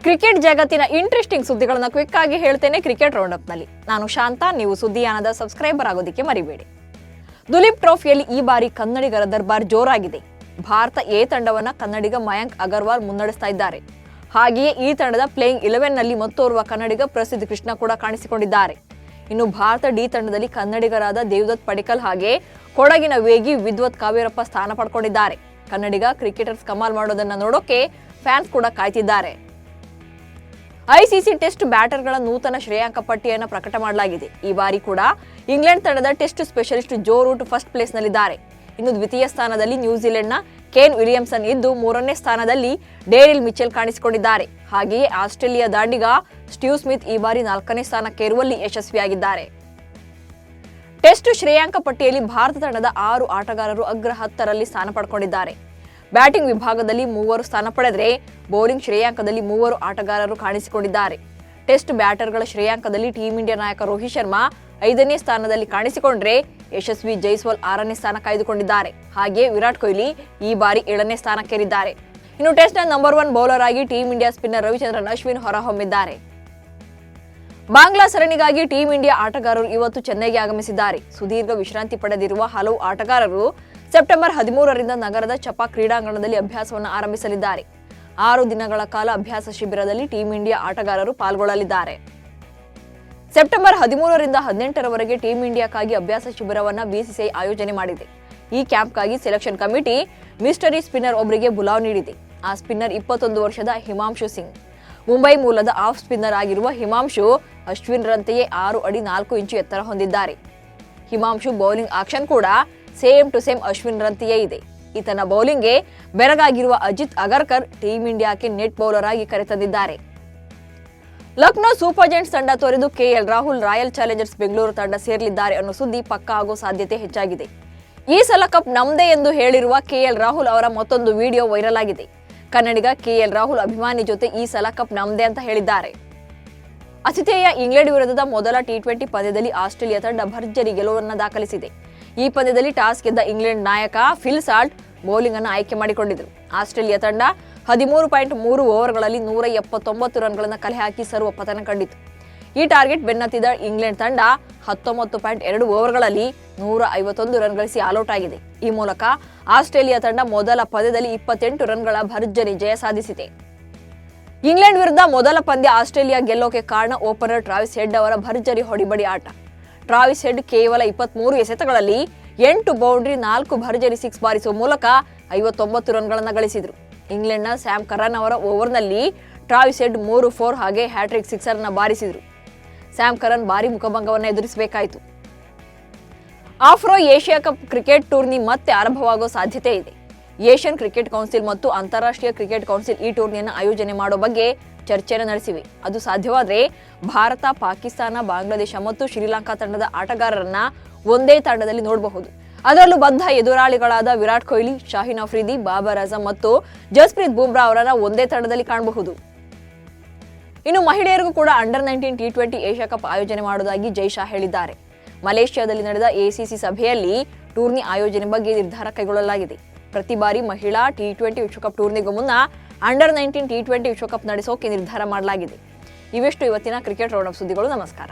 Cricket ಜಗತ್ತಿನ interesting ಸುದ್ದಿಗಳನ್ನು quick ಆಗಿ ಹೇಳ್ತೇನೆ ಕ್ರಿಕೆಟ್ ರೌಂಡ್ ಅಪ್ ನಲ್ಲಿ. ನಾನು ಶಾಂತ. ನೀವು ಸುದ್ದಿಯಾನದ ಸಬ್ಸ್ಕ್ರೈಬರ್ ಆಗೋದಕ್ಕೆ ಮರಿಬೇಡಿ. ದುಲೀಪ್ ಟ್ರೋಫಿಯಲ್ಲಿ ಈ ಬಾರಿ ಕನ್ನಡಿಗರ ದರ್ಬಾರ್ ಜೋರಾಗಿದೆ. ಭಾರತ ಎ ತಂಡವನ್ನ ಕನ್ನಡಿಗ ಮಯಾಂಕ್ ಅಗರ್ವಾಲ್ ಮುನ್ನಡೆಸ್ತಾ ಇದ್ದಾರೆ. ಹಾಗೆಯೇ ಈ ತಂಡದ ಪ್ಲೇಯಿಂಗ್ 11 ನಲ್ಲಿ ಮತ್ತೋರ್ವ ಕನ್ನಡಿಗ ಪ್ರಸಿದ್ಧ ಕೃಷ್ಣ ಕೂಡ ಕಾಣಿಸಿಕೊಂಡಿದ್ದಾರೆ. ಇನ್ನು ಭಾರತ ಡಿ ತಂಡದಲ್ಲಿ ಕನ್ನಡಿಗರಾದ ದೇವದತ್ ಪಡಿಕ್ಕಲ್ ಹಾಗೆ ಕೊಡಗಿನ ವೇಗಿ ವಿದ್ವತ್ ಕಾವೇರಪ್ಪ ಸ್ಥಾನ ಪಡ್ಕೊಂಡಿದ್ದಾರೆ. ಕನ್ನಡಿಗ ಕ್ರಿಕೆಟರ್ಸ್ ಕಮಾಲ್ ಮಾಡೋದನ್ನ ನೋಡೋಕೆ ಫ್ಯಾನ್ಸ್ ಕೂಡ ಕಾಯ್ತಿದ್ದಾರೆ. ಐಸಿಸಿ ಟೆಸ್ಟ್ ಬ್ಯಾಟರ್ಗಳ ನೂತನ ಶ್ರೇಯಾಂಕ ಪಟ್ಟಿಯನ್ನು ಪ್ರಕಟ ಮಾಡಲಾಗಿದೆ. ಈ ಬಾರಿ ಕೂಡ ಇಂಗ್ಲೆಂಡ್ ತಂಡದ test specialist Joe Root first place ನಲ್ಲಿದ್ದಾರೆ. ಇನ್ನು ದ್ವಿತೀಯ ಸ್ಥಾನದಲ್ಲಿ ನ್ಯೂಜಿಲೆಂಡ್ನ ಕೇನ್ ವಿಲಿಯಮ್ಸನ್ ಇದ್ದು, ಮೂರನೇ ಸ್ಥಾನದಲ್ಲಿ ಡೇರಿಲ್ ಮಿಚೆಲ್ ಕಾಣಿಸಿಕೊಂಡಿದ್ದಾರೆ. ಹಾಗೆಯೇ ಆಸ್ಟ್ರೇಲಿಯಾ ದಾಂಡಿಗ ಸ್ಟೀವ್ ಸ್ಮಿತ್ ಈ ಬಾರಿ 4ನೇ ಸ್ಥಾನಕ್ಕೇರುವಲ್ಲಿ ಯಶಸ್ವಿಯಾಗಿದ್ದಾರೆ. ಟೆಸ್ಟ್ ಶ್ರೇಯಾಂಕ ಪಟ್ಟಿಯಲ್ಲಿ ಭಾರತ ತಂಡದ 6 ಆಟಗಾರರು ಅಗ್ರ 10ರಲ್ಲಿ ಸ್ಥಾನ ಪಡ್ಕೊಂಡಿದ್ದಾರೆ. ಬ್ಯಾಟಿಂಗ್ ವಿಭಾಗದಲ್ಲಿ 3 ಸ್ಥಾನ ಪಡೆದರೆ ಬೌಲಿಂಗ್ ಶ್ರೇಯಾಂಕದಲ್ಲಿ 3 ಆಟಗಾರರು ಕಾಣಿಸಿಕೊಂಡಿದ್ದಾರೆ. ಟೆಸ್ಟ್ ಬ್ಯಾಟರ್ಗಳ ಶ್ರೇಯಾಂಕದಲ್ಲಿ ಟೀಂ ಇಂಡಿಯಾ ನಾಯಕ ರೋಹಿತ್ ಶರ್ಮಾ 5ನೇ ಸ್ಥಾನದಲ್ಲಿ ಕಾಣಿಸಿಕೊಂಡ್ರೆ ಯಶಸ್ವಿ ಜೈಸ್ವಾಲ್ 6ನೇ ಸ್ಥಾನ ಕಾಯ್ದುಕೊಂಡಿದ್ದಾರೆ. ಹಾಗೆಯೇ ವಿರಾಟ್ ಕೊಹ್ಲಿ ಈ ಬಾರಿ 7ನೇ ಸ್ಥಾನಕ್ಕೇರಿದ್ದಾರೆ. ಇನ್ನು ಟೆಸ್ಟ್ನ ನಂಬರ್ 1 ಬೌಲರ್ ಆಗಿ team India spinner Ravichandran Ashwin ಹೊರಹೊಮ್ಮಿದ್ದಾರೆ. ಬಾಂಗ್ಲಾ ಸರಣಿಗಾಗಿ ಟೀಂ ಇಂಡಿಯಾ ಆಟಗಾರರು ಇವತ್ತು ಚೆನ್ನೈಗೆ ಆಗಮಿಸಿದ್ದಾರೆ. ಸುದೀರ್ಘ ವಿಶ್ರಾಂತಿ ಪಡೆದಿರುವ ಹಲವು ಆಟಗಾರರು ಸೆಪ್ಟೆಂಬರ್ 13ರಿಂದ ನಗರದ ಚಪಾಕ್ ಕ್ರೀಡಾಂಗಣದಲ್ಲಿ ಅಭ್ಯಾಸವನ್ನು ಆರಂಭಿಸಲಿದ್ದಾರೆ. 6 ದಿನಗಳ ಕಾಲ ಅಭ್ಯಾಸ ಶಿಬಿರದಲ್ಲಿ ಟೀಂ ಇಂಡಿಯಾ ಆಟಗಾರರು ಪಾಲ್ಗೊಳ್ಳಲಿದ್ದಾರೆ. ಸೆಪ್ಟೆಂಬರ್ 13ರಿಂದ 18ರವರೆಗೆ ಟೀಂ ಇಂಡಿಯಾಕ್ಕಾಗಿ ಅಭ್ಯಾಸ ಶಿಬಿರವನ್ನು ಬಿಸಿಸಿಐ ಆಯೋಜನೆ ಮಾಡಿದೆ. ಈ ಕ್ಯಾಂಪ್ಗಾಗಿ ಸೆಲೆಕ್ಷನ್ ಕಮಿಟಿ ಮಿಸ್ಟರಿ ಸ್ಪಿನ್ನರ್ ಒಬ್ಬರಿಗೆ ಬುಲಾವ್ ನೀಡಿದೆ. ಆ ಸ್ಪಿನ್ನರ್ 21 ವರ್ಷದ ಹಿಮಾಂಶು ಸಿಂಗ್. ಮುಂಬೈ ಮೂಲದ ಆಫ್ ಸ್ಪಿನ್ನರ್ ಆಗಿರುವ ಹಿಮಾಂಶು ಅಶ್ವಿನ್ ರಂತೆಯೇ 6 ಅಡಿ 4 ಇಂಚು ಎತ್ತರ ಹೊಂದಿದ್ದಾರೆ. ಹಿಮಾಂಶು ಬೌಲಿಂಗ್ ಆಕ್ಷನ್ ಕೂಡ ಸೇಮ್ ಟು ಸೇಮ್ ಅಶ್ವಿನ್ ರಂತೆಯೇ ಇದೆ. ಈತನ ಬೌಲಿಂಗ್ಗೆ ಬೆರಗಾಗಿರುವ ಅಜಿತ್ ಅಗರ್ಕರ್ ಟೀಂ ಇಂಡಿಯಾಕ್ಕೆ ನೆಟ್ ಬೌಲರ್ ಆಗಿ ಕರೆತಂದಿದ್ದಾರೆ. ಲಕ್ನೋ ಸೂಪರ್ ಜೈಂಟ್ಸ್ ತಂಡ ತೊರೆದು KL Rahul royal challengers Bengaluru ತಂಡ ಸೇರಲಿದ್ದಾರೆ ಅನ್ನೋ ಸುದ್ದಿ ಪಕ್ಕಾ ಆಗೋ ಸಾಧ್ಯತೆ ಹೆಚ್ಚಾಗಿದೆ. ಈ ಸಲ ಕಪ್ ನಮ್ದೇ ಎಂದು ಹೇಳಿರುವ ಕೆಎಲ್ ರಾಹುಲ್ ಅವರ ಮತ್ತೊಂದು ವಿಡಿಯೋ ವೈರಲ್ ಆಗಿದೆ. ಕನ್ನಡಿಗ ಕೆಎಲ್ ರಾಹುಲ್ ಅಭಿಮಾನಿ ಜೊತೆ ಈ ಸಲ ಕಪ್ ನಮ್ದೇ ಅಂತ ಹೇಳಿದ್ದಾರೆ. ಆತಿಥೇಯ ಇಂಗ್ಲೆಂಡ್ ವಿರುದ್ಧದ ಮೊದಲ ಟಿ20 ಪಂದ್ಯದಲ್ಲಿ ಆಸ್ಟ್ರೇಲಿಯಾ ತಂಡ ಭರ್ಜರಿ ಗೆಲುವನ್ನು ದಾಖಲಿಸಿದೆ. ಈ ಪಂದ್ಯದಲ್ಲಿ ಟಾಸ್ ಗೆದ್ದ ಇಂಗ್ಲೆಂಡ್ ನಾಯಕ ಫಿಲ್ ಸಾಲ್ಟ್ ಬೌಲಿಂಗ್ ಅನ್ನು ಆಯ್ಕೆ ಮಾಡಿಕೊಂಡಿದ್ದರು. ಆಸ್ಟ್ರೇಲಿಯಾ ತಂಡ 13.3 ಓವರ್ಗಳಲ್ಲಿ 179 ರನ್ಗಳನ್ನು ಕಲೆ ಹಾಕಿ ಸರ್ವ ಪತನ ಕಂಡಿತು. ಈ ಟಾರ್ಗೆಟ್ ಬೆನ್ನತ್ತಿದ ಇಂಗ್ಲೆಂಡ್ ತಂಡ 19.2 ಓವರ್ಗಳಲ್ಲಿ 151 ರನ್ ಗಳಿಸಿ ಆಲ್ಔಟ್ ಆಗಿದೆ. ಈ ಮೂಲಕ ಆಸ್ಟ್ರೇಲಿಯಾ ತಂಡ ಮೊದಲ ಪಂದ್ಯದಲ್ಲಿ 28 ರನ್ಗಳ ಭರ್ಜರಿ ಜಯ ಸಾಧಿಸಿದೆ. ಇಂಗ್ಲೆಂಡ್ ವಿರುದ್ಧ ಮೊದಲ ಪಂದ್ಯ ಆಸ್ಟ್ರೇಲಿಯಾ ಗೆಲ್ಲೋಕೆ ಕಾರಣ ಓಪನರ್ ಟ್ರಾವಿಸ್ ಹೆಡ್ ಅವರ ಭರ್ಜರಿ ಹೊಡಿಬಡಿ ಆಟ. ಟ್ರಾವಿಸ್ ಹೆಡ್ ಕೇವಲ 23 ಎಸೆತಗಳಲ್ಲಿ 8 ಬೌಂಡ್ರಿ 4 ಭರ್ಜರಿ 6 ಬಾರಿಸುವ ಮೂಲಕ 59 ರನ್ಗಳನ್ನು ಗಳಿಸಿದರು. ಇಂಗ್ಲೆಂಡ್ನ ಸ್ಯಾಮ್ ಕರನ್ ಅವರ ಓವರ್ನಲ್ಲಿ ಟ್ರಾವಿಸ್ ಹೆಡ್ 3-4 ಹಾಗೆ ಹ್ಯಾಟ್ರಿಕ್ 6 ಅನ್ನು ಬಾರಿಸಿದರು. ಸ್ಯಾಮ್ ಕರನ್ ಭಾರಿ ಮುಖಭಂಗವನ್ನು ಎದುರಿಸಬೇಕಾಯಿತು. Afro Asia cup cricket tourney ಮತ್ತೆ ಆರಂಭವಾಗುವ ಸಾಧ್ಯತೆ ಇದೆ. ಏಷ್ಯನ್ ಕ್ರಿಕೆಟ್ ಕೌನ್ಸಿಲ್ ಮತ್ತು ಅಂತಾರಾಷ್ಟ್ರೀಯ ಕ್ರಿಕೆಟ್ ಕೌನ್ಸಿಲ್ ಈ ಟೂರ್ನಿಯನ್ನು ಆಯೋಜನೆ ಮಾಡೋ ಬಗ್ಗೆ ಚರ್ಚೆಯನ್ನು ನಡೆಸಿವೆ. ಅದು ಸಾಧ್ಯವಾದರೆ ಭಾರತ, ಪಾಕಿಸ್ತಾನ, ಬಾಂಗ್ಲಾದೇಶ ಮತ್ತು ಶ್ರೀಲಂಕಾ ತಂಡದ ಆಟಗಾರರನ್ನ ಒಂದೇ ತಂಡದಲ್ಲಿ ನೋಡಬಹುದು. ಅದರಲ್ಲೂ ಬದ್ಧ ಎದುರಾಳಿಗಳಾದ ವಿರಾಟ್ ಕೊಹ್ಲಿ, ಶಾಹಿನ್ ಅಫ್ರಿದಿ, ಬಾಬರ್ ಅಜಮ್ ಮತ್ತು ಜಸ್ಪ್ರೀತ್ ಬುಮ್ರಾ ಅವರನ್ನ ಒಂದೇ ತಂಡದಲ್ಲಿ ಕಾಣಬಹುದು. ಇನ್ನು ಮಹಿಳೆಯರಿಗೂ ಕೂಡ ಅಂಡರ್ 19 ಟಿ20 ಏಷ್ಯಾ ಕಪ್ ಆಯೋಜನೆ ಮಾಡುವುದಾಗಿ ಜೈ ಶಾ ಹೇಳಿದ್ದಾರೆ. ಮಲೇಷ್ಯಾದಲ್ಲಿ ನಡೆದ ಎಸಿಸಿ ಸಭೆಯಲ್ಲಿ ಟೂರ್ನಿ ಆಯೋಜನೆ ಬಗ್ಗೆ ನಿರ್ಧಾರ ಕೈಗೊಳ್ಳಲಾಗಿದೆ. ಪ್ರತಿ ಬಾರಿ ಮಹಿಳಾ ಟಿ20 ವಿಶ್ವಕಪ್ ಟೂರ್ನಿಗೂ ಮುನ್ನ ಅಂಡರ್ 19 ಟಿ20 ವಿಶ್ವಕಪ್ ನಡೆಸೋಕೆ ನಿರ್ಧಾರ ಮಾಡಲಾಗಿದೆ. ಇವೆಷ್ಟು ಇವತ್ತಿನ ಕ್ರಿಕೆಟ್ ರೌಂಡ್ ಅಪ್ ಸುದ್ದಿಗಳು. ನಮಸ್ಕಾರ.